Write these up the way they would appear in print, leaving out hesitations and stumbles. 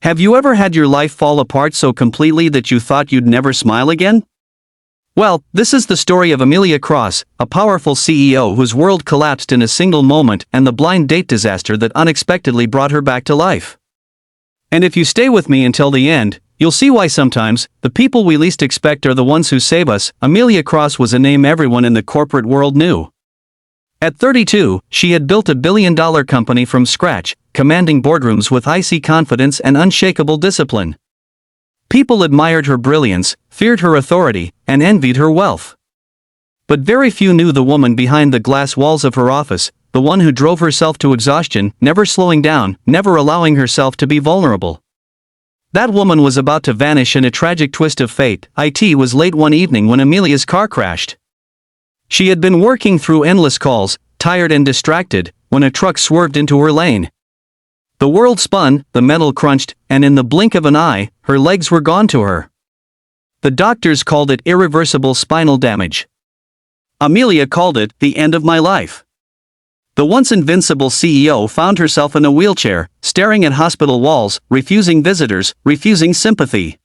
Have you ever had your life fall apart so completely that you thought you'd never smile again? Well, this is the story of Amelia Cross, a powerful CEO whose world collapsed in a single moment, and the blind date disaster that unexpectedly brought her back to life. And if you stay with me until the end, you'll see why sometimes the people we least expect are the ones who save us. Amelia Cross was a name everyone in the corporate world knew. At 32, she had built a billion-dollar company from scratch, commanding boardrooms with icy confidence and unshakable discipline. People admired her brilliance, feared her authority, and envied her wealth. But very few knew the woman behind the glass walls of her office, the one who drove herself to exhaustion, never slowing down, never allowing herself to be vulnerable. That woman was about to vanish in a tragic twist of fate. It was late one evening when Amelia's car crashed. She had been working through endless calls, tired and distracted, when a truck swerved into her lane. The world spun, the metal crunched, and in the blink of an eye, her legs were gone to her. The doctors called it irreversible spinal damage. Amelia called it the end of my life. The once invincible CEO found herself in a wheelchair, staring at hospital walls, refusing visitors, refusing sympathy.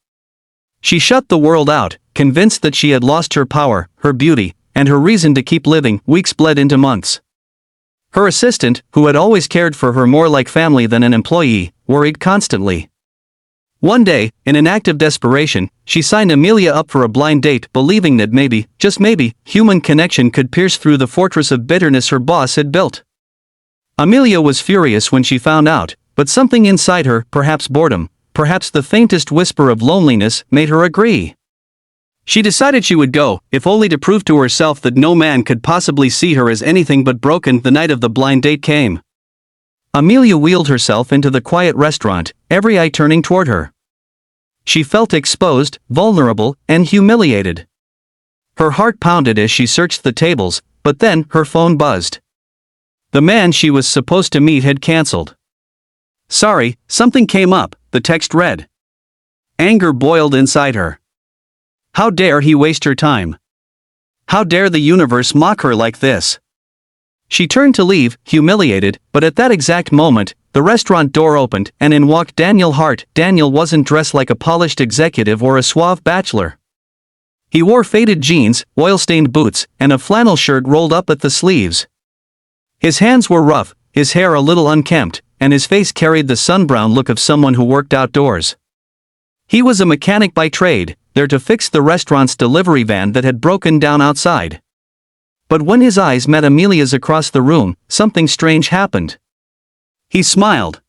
She shut the world out, convinced that she had lost her power, her beauty, and her reason to keep living. Weeks bled into months. Her assistant, who had always cared for her more like family than an employee, worried constantly. One day, in an act of desperation, she signed Amelia up for a blind date, believing that maybe, just maybe, human connection could pierce through the fortress of bitterness her boss had built. Amelia was furious when she found out, but something inside her, perhaps boredom, perhaps the faintest whisper of loneliness, made her agree. She decided she would go, if only to prove to herself that no man could possibly see her as anything but broken. The night of the blind date came. Amelia wheeled herself into the quiet restaurant, every eye turning toward her. She felt exposed, vulnerable, and humiliated. Her heart pounded as she searched the tables, but then her phone buzzed. The man she was supposed to meet had canceled. "Sorry, something came up," the text read. Anger boiled inside her. How dare he waste her time? How dare the universe mock her like this? She turned to leave, humiliated, but at that exact moment, the restaurant door opened, and in walked Daniel Hart. Daniel wasn't dressed like a polished executive or a suave bachelor. He wore faded jeans, oil-stained boots, and a flannel shirt rolled up at the sleeves. His hands were rough, his hair a little unkempt, and his face carried the sun-brown look of someone who worked outdoors. He was a mechanic by trade, there to fix the restaurant's delivery van that had broken down outside. But when his eyes met Amelia's across the room, something strange happened. He smiled.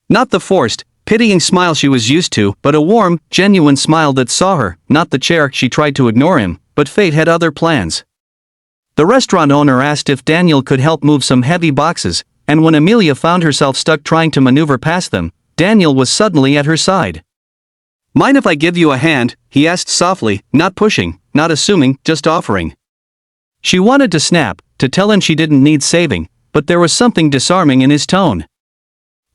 Not the forced, pitying smile she was used to, but a warm, genuine smile that saw her, not the chair. She tried to ignore him, but fate had other plans. The restaurant owner asked if Daniel could help move some heavy boxes, and when Amelia found herself stuck trying to maneuver past them, Daniel was suddenly at her side. "Mind if I give you a hand?" he asked softly, not pushing, not assuming, just offering. She wanted to snap, to tell him she didn't need saving, but there was something disarming in his tone.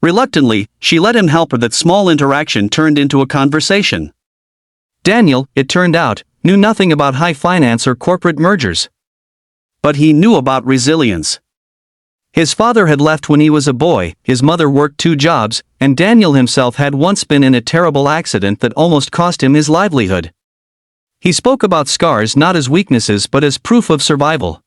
Reluctantly, she let him help her. That small interaction turned into a conversation. Daniel, it turned out, knew nothing about high finance or corporate mergers. But he knew about resilience. His father had left when he was a boy, his mother worked 2 jobs, and Daniel himself had once been in a terrible accident that almost cost him his livelihood. He spoke about scars not as weaknesses but as proof of survival.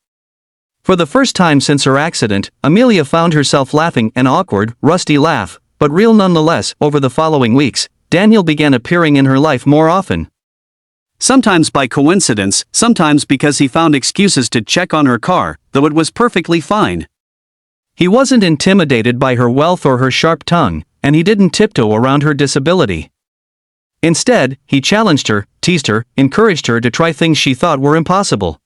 For the first time since her accident, Amelia found herself laughing, an awkward, rusty laugh, but real nonetheless. Over the following weeks, Daniel began appearing in her life more often. Sometimes by coincidence, sometimes because he found excuses to check on her car, though it was perfectly fine. He wasn't intimidated by her wealth or her sharp tongue, and he didn't tiptoe around her disability. Instead, he challenged her, teased her, encouraged her to try things she thought were impossible.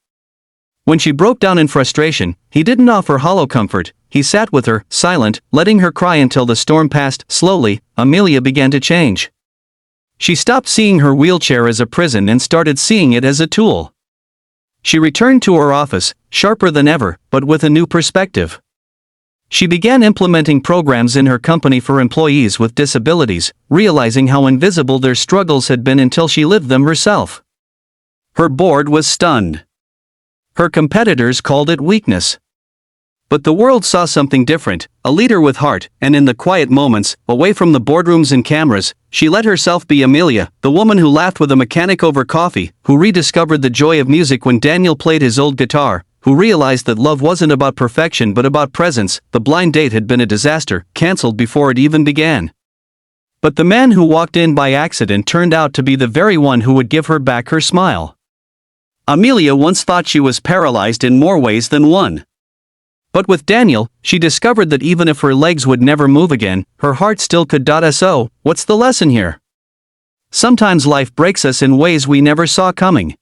When she broke down in frustration, he didn't offer hollow comfort, he sat with her, silent, letting her cry until the storm passed. Slowly, Amelia began to change. She stopped seeing her wheelchair as a prison and started seeing it as a tool. She returned to her office, sharper than ever, but with a new perspective. She began implementing programs in her company for employees with disabilities, realizing how invisible their struggles had been until she lived them herself. Her board was stunned. Her competitors called it weakness. But the world saw something different, a leader with heart, and in the quiet moments, away from the boardrooms and cameras, she let herself be Amelia, the woman who laughed with a mechanic over coffee, who rediscovered the joy of music when Daniel played his old guitar, who realized that love wasn't about perfection but about presence. The blind date had been a disaster, cancelled before it even began. But the man who walked in by accident turned out to be the very one who would give her back her smile. Amelia once thought she was paralyzed in more ways than one. But with Daniel, she discovered that even if her legs would never move again, her heart still could. So, what's the lesson here? Sometimes life breaks us in ways we never saw coming.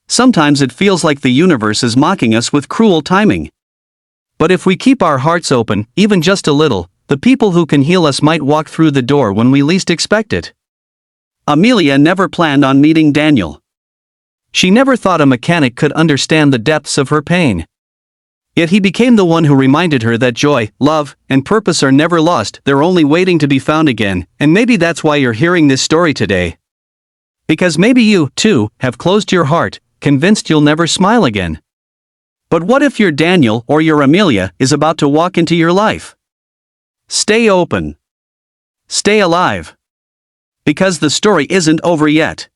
Sometimes it feels like the universe is mocking us with cruel timing. But if we keep our hearts open, even just a little, the people who can heal us might walk through the door when we least expect it. Amelia never planned on meeting Daniel. She never thought a mechanic could understand the depths of her pain. Yet he became the one who reminded her that joy, love, and purpose are never lost, they're only waiting to be found again, and maybe that's why you're hearing this story today. Because maybe you, too, have closed your heart, convinced you'll never smile again. But what if your Daniel or your Amelia is about to walk into your life? Stay open. Stay alive. Because the story isn't over yet.